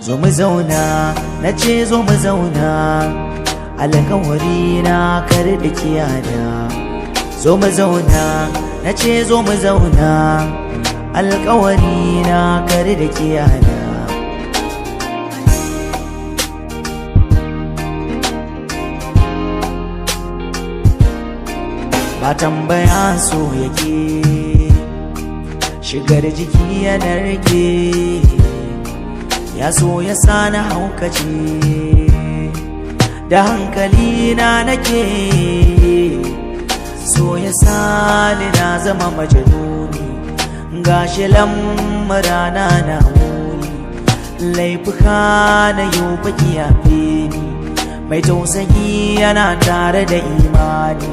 zo mu zauna, na ce zo mu zauna, alƙawari na kar da kiyada. Zo mu zauna, na ce zo mu zauna, alƙawari na kar da kiyada. Ba tambaya so yake, shigar jiki ya narke, ya so ya sani haukace, da hankali na nake, so ya sani na zama majnuni, gashi lamurana na muni, laifuka na yau baki yafe ni, mai tausayi yana tare da imani.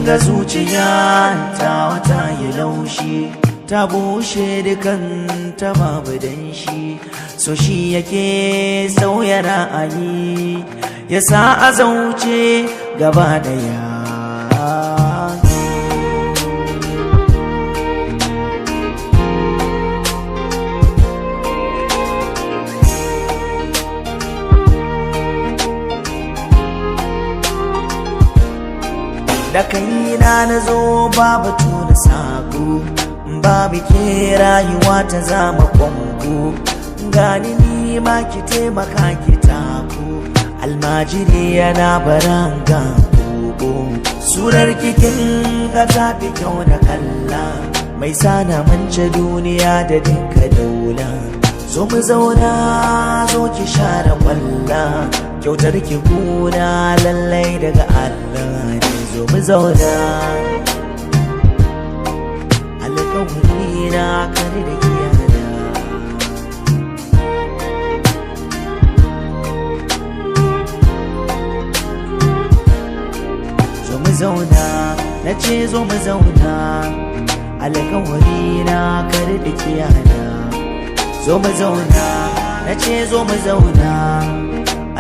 Ga zuciya ta wata yi laushi, ta bushe dukan ta babu danshi, so shi yake sauya ra'ayi, ya sa a zauce gaba daya. Da kaina na zo babu tuna sako, babu ke rayuwa ta zama kwango, gani ni ma ki taimaka ki tako, almajiri yana baranga gogo, surar kikin ka tafi kyau da kalla, mai sana mance duniya da dinka daula. Zo mu zauna, zo ki share kwalla, kyautar ki kuna lallai daga Allah. Zo mu zauna, alƙawari na kar da kiyada. Zo mu zauna, na ce zo mu zauna, alƙawari na kar da kiyada. Zo mu zauna, na ce zo mu zauna,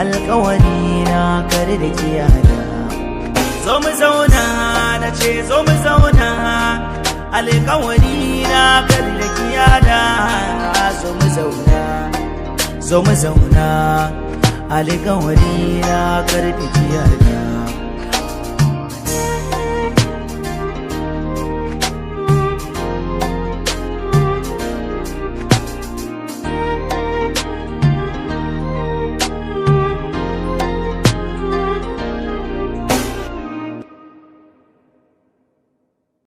alƙawari na kar da kiyada. Zo mu zauna, na ce zo mu zauna, alƙawari na kar da kiyada. Zo mu zauna, zo mu zauna, alƙawari na kar da kiyada.